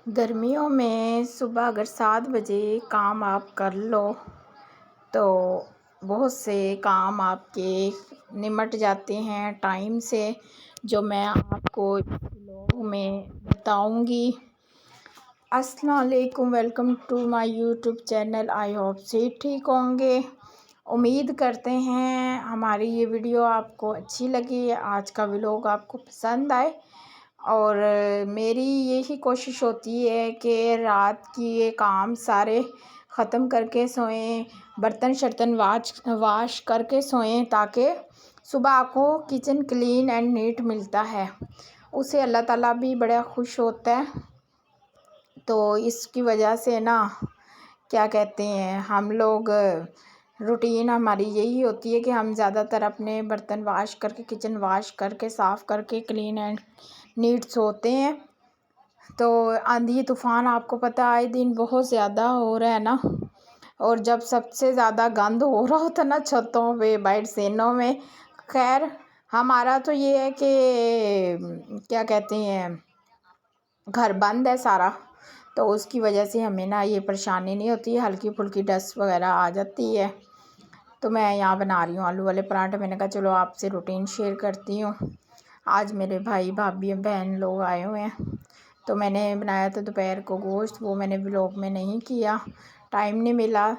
गर्मियों में सुबह अगर 7 बजे काम आप कर लो तो बहुत से काम आपके निमट जाते हैं टाइम से, जो मैं आपको इस व्लॉग में बताऊंगी। अस्सलाम वालेकुम, welcome to my YouTube channel. I hope से ठीक होंगे। उम्मीद करते हैं हमारी ये वीडियो आपको अच्छी लगी, आज का व्लॉग आपको पसंद आए। और मेरी यही कोशिश होती है कि रात की ये काम सारे ख़त्म करके सोएं, बर्तन शर्तन वाश करके सोएं, ताकि सुबह आपको किचन क्लीन एंड नीट मिलता है। उसे अल्लाह ताला भी बड़ा खुश होता है। तो इसकी वजह से ना क्या कहते हैं, हम लोग रूटीन हमारी यही होती है कि हम ज़्यादातर अपने बर्तन वाश करके, किचन वाश करके, साफ़ करके क्लीन एंड नीट सोते हैं। तो आंधी तूफ़ान आपको पता आए दिन बहुत ज़्यादा हो रहा है ना, और जब सबसे ज़्यादा गंद हो रहा होता ना छतों पे, बाइट सेनों में। खैर, हमारा तो ये है कि क्या कहते हैं, घर बंद है सारा, तो उसकी वजह से हमें ना ये परेशानी नहीं होती है। हल्की फुल्की डस्ट वगैरह आ जाती है। तो मैं यहाँ बना रही हूँ आलू वाले पराठे। मैंने कहा चलो आपसे रूटीन शेयर करती हूँ। आज मेरे भाई भाभी बहन लोग आए हुए हैं, तो मैंने बनाया था दोपहर को गोश्त। वो मैंने व्लॉग में नहीं किया, टाइम नहीं मिला।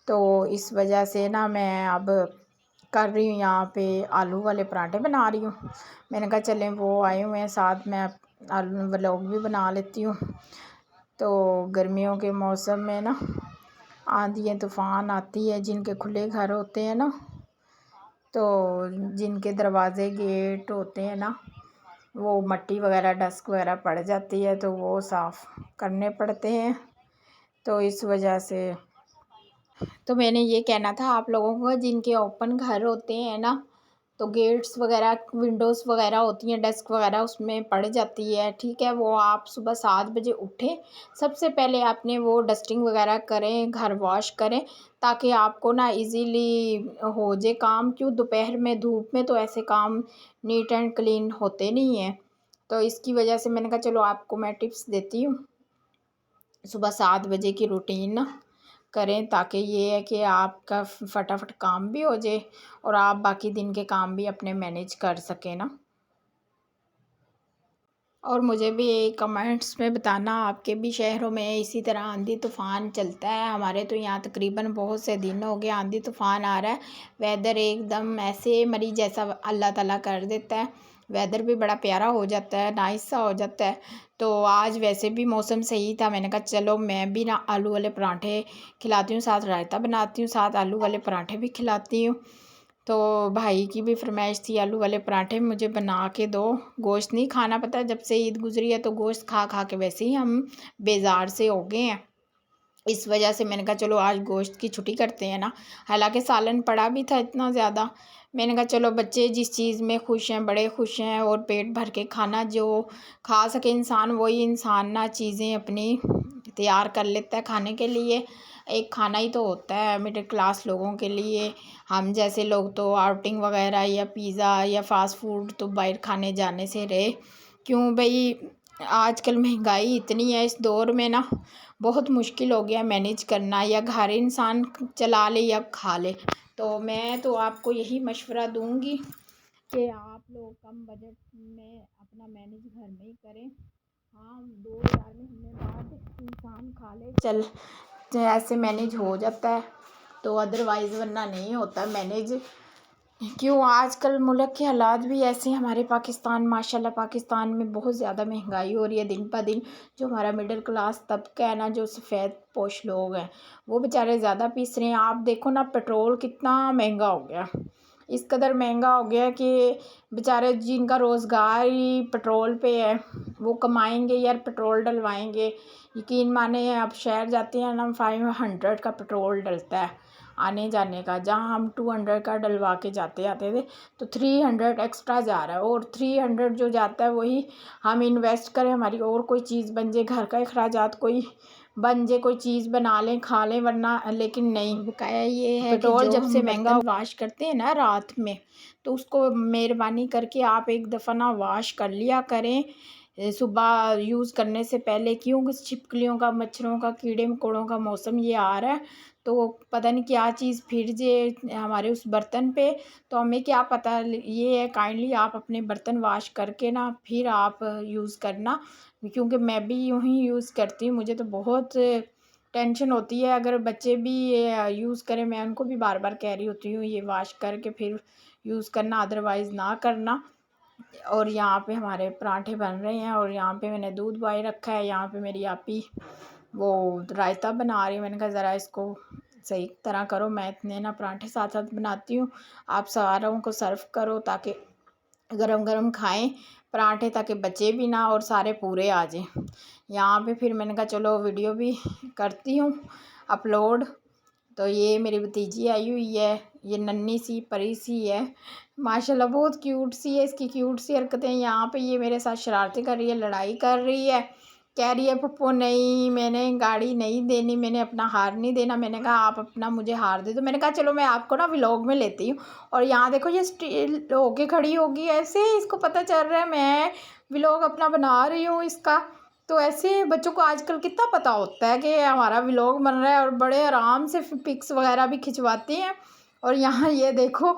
तो इस वजह से ना मैं अब कर रही हूँ, यहाँ पे आलू वाले पराठे बना रही हूँ। मैंने कहा चलें वो आए हुए हैं साथ में, आलू व्लॉग भी बना लेती हूँ। तो गर्मियों के मौसम में ना आंधियाँ तूफ़ान आती है, जिनके खुले घर होते हैं ना, तो जिनके दरवाज़े गेट होते हैं ना, वो मट्टी वगैरह डस्ट वगैरह पड़ जाती है, तो वो साफ़ करने पड़ते हैं। तो इस वजह से तो मैंने ये कहना था आप लोगों को, जिनके ओपन घर होते हैं ना, तो गेट्स वगैरह, विंडोज़ वगैरह होती हैं, डेस्क वगैरह उसमें पड़ जाती है, ठीक है। वो आप सुबह 7 बजे उठें, सबसे पहले आपने वो डस्टिंग वगैरह करें, घर वॉश करें, ताकि आपको ना इजीली हो जाए काम। क्यों, दोपहर में धूप में तो ऐसे काम नीट एंड क्लीन होते नहीं हैं। तो इसकी वजह से मैंने कहा चलो आपको मैं टिप्स देती हूँ। सुबह 7 बजे की रूटीन ना करें, ताकि ये है कि आपका फटाफट काम भी हो जाए और आप बाकी दिन के काम भी अपने मैनेज कर सकें ना। और मुझे भी कमेंट्स में बताना, आपके भी शहरों में इसी तरह आंधी तूफ़ान चलता है। हमारे तो यहाँ तकरीबन बहुत से दिन हो गए आंधी तूफ़ान आ रहा है। वेदर एकदम ऐसे मरी जैसा अल्लाह ताला कर देता है। वेदर भी बड़ा प्यारा हो जाता है, नाइस सा हो जाता है। तो आज वैसे भी मौसम सही था, मैंने कहा चलो मैं भी ना आलू वाले पराठे खिलाती हूँ, साथ रायता बनाती हूँ, साथ आलू वाले पराठे भी खिलाती हूँ। तो भाई की भी फरमाइश थी आलू वाले पराठे मुझे बना के दो। गोश्त नहीं खाना, पता है जब से ईद गुजरी है तो गोश्त खा खा के वैसे ही हम बेजार से हो गए हैं। इस वजह से मैंने कहा चलो आज गोश्त की छुट्टी करते हैं ना। हालांकि सालन पड़ा भी था इतना ज़्यादा, मैंने कहा चलो बच्चे जिस चीज़ में खुश हैं, बड़े खुश हैं, और पेट भर के खाना जो खा सके इंसान, वही इंसान ना चीज़ें अपनी तैयार कर लेता है खाने के लिए। एक खाना ही तो होता है मिडिल क्लास लोगों के लिए। हम जैसे लोग तो आउटिंग वगैरह या पिज़्ज़ा या फास्ट फूड तो बाहर खाने जाने से रहे। क्यों भाई, आजकल महंगाई इतनी है, इस दौर में ना बहुत मुश्किल हो गया मैनेज करना, या घर इंसान चला ले या खा ले। तो मैं तो आपको यही मशवरा दूंगी कि आप लोग कम बजट में अपना मैनेज घर में ही करें। हाँ, 2 हज़ार महीने बाद इंसान खा ले चल, तो ऐसे मैनेज हो जाता है। तो अदरवाइज़ वरना नहीं होता मैनेज। क्यों, आजकल मुल्क के हालात भी ऐसे हैं। हमारे पाकिस्तान, माशाल्लाह पाकिस्तान में बहुत ज़्यादा महंगाई हो रही है दिन ब दिन। जो हमारा मिडिल क्लास तबका है ना, जो सफ़ेद पोश लोग हैं, वो बेचारे ज़्यादा पीस रहे हैं। आप देखो ना, पेट्रोल कितना महंगा हो गया, इस कदर महंगा हो गया कि बेचारे जिनका रोज़गार ही पेट्रोल पे है, वो कमाएंगे यार पेट्रोल डलवाएंगे। यकीन माने, आप शहर जाते हैं ना, 500 का पेट्रोल डलता है आने जाने का, जहाँ हम 200 का डलवा के जाते आते थे, तो 300 एक्स्ट्रा जा रहा है। और 300 जो जाता है वही हम इन्वेस्ट करें, हमारी और कोई चीज़ बन जाए, घर का अखराजात कोई बन जाए, कोई चीज़ बना लें खा लें, वरना लेकिन नहीं। बकाया ये है कि पेट्रोल जब से महंगा वाश करते हैं ना रात में, तो उसको मेहरबानी करके आप एक दफ़ा ना वाश कर लिया करें। सुबह यूज़ करने से पहले, क्योंकि छिपकलियों का, मच्छरों का, कीड़े मकोड़ों का मौसम ये आ रहा है, तो पता नहीं क्या चीज़ फिर जे हमारे उस बर्तन पे, तो हमें क्या पता। ये है, काइंडली आप अपने बर्तन वॉश करके ना फिर आप यूज़ करना, क्योंकि मैं भी यूँ ही यूज़ करती हूँ। मुझे तो बहुत टेंशन होती है अगर बच्चे भी ये यूज़ करें। मैं उनको भी बार बार कह रही होती हूँ ये वॉश करके फिर यूज़ करना, अदरवाइज़ ना करना। और यहाँ पे हमारे पराठे बन रहे हैं और यहाँ पे मैंने दूध बॉयल रखा है। यहाँ पे मेरी आपी वो रायता बना रही है। मैंने कहा ज़रा इसको सही तरह करो, मैं इतने ना पराठे साथ साथ बनाती हूँ, आप सारों को सर्व करो ताकि गरम गरम खाएं पराठे, ताकि बचे भी ना और सारे पूरे आ जाएं। यहाँ पे फिर मैंने कहा चलो वीडियो भी करती हूँ अपलोड। तो ये मेरी भतीजी आई हुई है, ये नन्ही सी परी सी है, माशाल्लाह बहुत क्यूट सी है, इसकी क्यूट सी हरकतें। यहाँ पे ये मेरे साथ शरारतें कर रही है, लड़ाई कर रही है, कह रही है पप्पू नहीं मैंने गाड़ी नहीं देनी, मैंने अपना हार नहीं देना। मैंने कहा आप अपना मुझे हार दे दो। मैंने कहा चलो मैं आपको ना व्लॉग में लेती हूँ। और यहाँ देखो ये स्टिल होके खड़ी होगी ऐसे, इसको पता चल रहा है मैं व्लॉग अपना बना रही हूँ इसका। तो ऐसे बच्चों को आजकल कितना पता होता है कि हमारा व्लॉग बन रहा है, और बड़े आराम से पिक्स वगैरह भी खिंचवाती हैं। और यहाँ ये देखो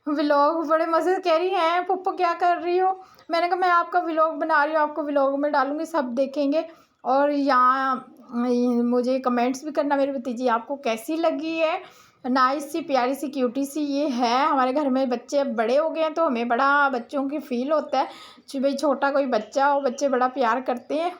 व्लॉग बड़े मज़े से कह रही हैं पप्पू क्या कर रही हो। मैंने कहा मैं आपका व्लॉग बना रही हूँ, आपको व्लॉग में डालूँगी, सब देखेंगे। और यहाँ मुझे कमेंट्स भी करना मेरी भतीजी आपको कैसी लगी है। नाइस सी प्यारी सी क्यूटी सी ये है। हमारे घर में बच्चे अब बड़े हो गए हैं तो हमें बड़ा बच्चों की फील होता है कि भाई छोटा कोई बच्चा हो, बच्चे बड़ा प्यार करते हैं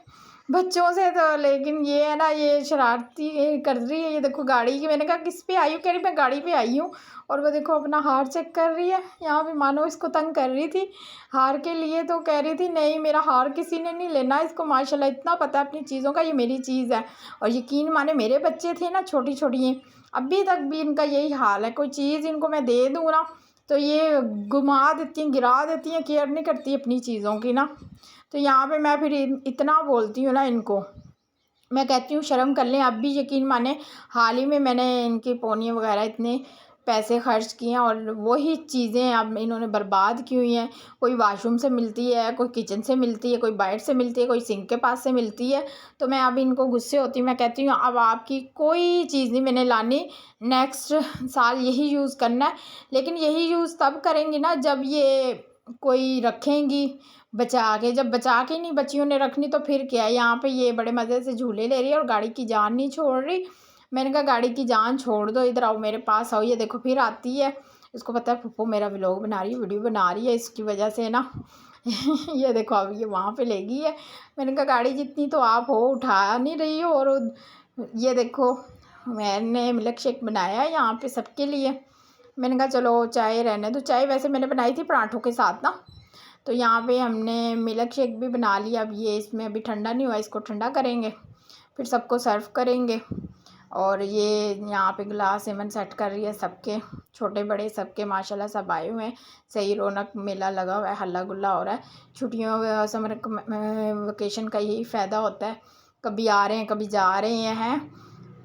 बच्चों से। तो लेकिन ये है ना, ये शरारती कर रही है। ये देखो गाड़ी की, मैंने कहा किस पे आई हूँ, कह रही मैं गाड़ी पे आई हूँ। और वो देखो अपना हार चेक कर रही है। यहाँ पे मानो इसको तंग कर रही थी हार के लिए, तो कह रही थी नहीं मेरा हार किसी ने नहीं लेना। इसको माशाल्लाह इतना पता है अपनी चीज़ों का, ये मेरी चीज़ है। और यकीन माने मेरे बच्चे थे ना छोटी छोटी, अभी तक भी इनका यही हाल है। कोई चीज़ इनको मैं दे दूँ ना तो ये घुमा देती हैं, गिरा देती हैं, केयर नहीं करती अपनी चीज़ों की ना। तो यहाँ पे मैं फिर इतना बोलती हूँ ना इनको, मैं कहती हूँ शर्म कर लें। अब भी यकीन माने हाल ही में मैंने इनकी पोनियाँ वगैरह इतने पैसे खर्च किए हैं और वही चीज़ें अब इन्होंने बर्बाद की हुई हैं। कोई वॉशरूम से मिलती है, कोई किचन से मिलती है, कोई बाइट से मिलती है, कोई सिंक के पास से मिलती है। तो मैं अब इनको गुस्से होती हूँ, मैं कहती हूँ अब आपकी कोई चीज़ नहीं मैंने लानी, नेक्स्ट साल यही यूज़ करना है। लेकिन यही यूज़ तब करेंगी ना जब ये कोई रखेंगी बचा के। जब बचा के नहीं बच्चियों ने रखनी तो फिर क्या है। यहाँ पे ये बड़े मज़े से झूले ले रही है और गाड़ी की जान नहीं छोड़ रही। मैंने कहा गाड़ी की जान छोड़ दो, इधर आओ मेरे पास आओ। ये देखो फिर आती है, इसको पता है पप्पू मेरा व्लॉग बना रही है, वीडियो बना रही है, इसकी वजह से ना ये देखो अब ये वहाँ पे ले गई है। मैंने कहा गाड़ी जितनी तो आप हो उठा नहीं रही हो। और ये देखो मैंने मिल्क शेक बनाया है यहाँ पे सबके लिए। मैंने कहा चलो चाय रहने दो, चाय वैसे मैंने बनाई थी पराठों के साथ ना। तो यहाँ पे हमने मिल्क शेक भी बना लिया। अब ये इसमें अभी ठंडा नहीं हुआ, इसको ठंडा करेंगे फिर सबको सर्व करेंगे। और ये यहाँ पे गिलास एमन सेट कर रही है, सबके छोटे बड़े सबके माशाल्लाह सब आए हुए हैं। सही रौनक मेला लगा हुआ है, हल्ला गुल्ला हो रहा है। छुट्टियों समर वेकेशन का यही फ़ायदा होता है, कभी आ रहे हैं कभी जा रहे हैं।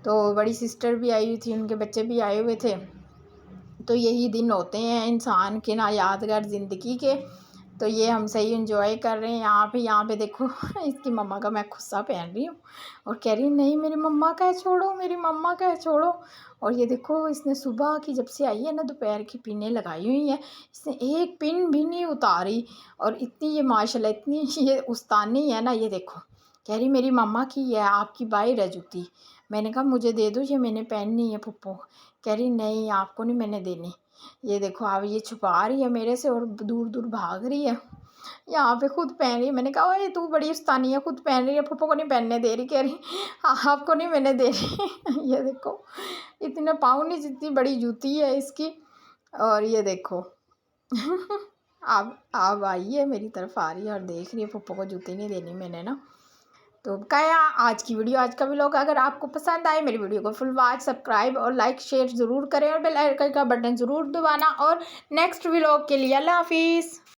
तो बड़ी सिस्टर भी आई हुई थी, उनके बच्चे भी आए हुए थे। तो यही दिन होते हैं इंसान के ना यादगार ज़िंदगी के। तो ये हम सही एंजॉय कर रहे हैं। यहाँ पे देखो इसकी मम्मा का मैं खुस्सा पहन रही हूँ और कह रही है नहीं मेरी मम्मा का है छोड़ो, मेरी मम्मा का है छोड़ो। और ये देखो इसने सुबह की जब से आई है ना दोपहर की पिनें लगाई हुई हैं, इसने एक पिन भी नहीं उतारी। और इतनी ये माशाल्लाह इतनी ये उस्तानी है ना। ये देखो कह रही मेरी मम्मा की है, आपकी बाई रह जूती। मैंने कहा मुझे दे दो, ये मैंने पहननी है पप्पू। कह रही नहीं आपको नहीं मैंने देनी। ये देखो अब ये छुपा रही है मेरे से और दूर दूर भाग रही है। यहाँ पे खुद पहन रही है। मैंने कहा ओए तू बड़ी उस्तानी है, खुद पहन रही है, पप्पू को नहीं पहनने दे रही। कह रही आपको नहीं मैंने दे रही ये देखो इतने पाँव नहीं जितनी बड़ी जूती है इसकी। और ये देखो अब आई है मेरी तरफ आ रही है और देख रही है पप्पू को जूती नहीं देनी मैंने ना। तो क्या आज की वीडियो, आज का व्लॉग अगर आपको पसंद आए मेरी वीडियो को फुल वॉच सब्सक्राइब और लाइक शेयर ज़रूर करें और बेल आइकन का बटन ज़रूर दबाना। और नेक्स्ट व्लॉग के लिए अल्लाह हाफिज़।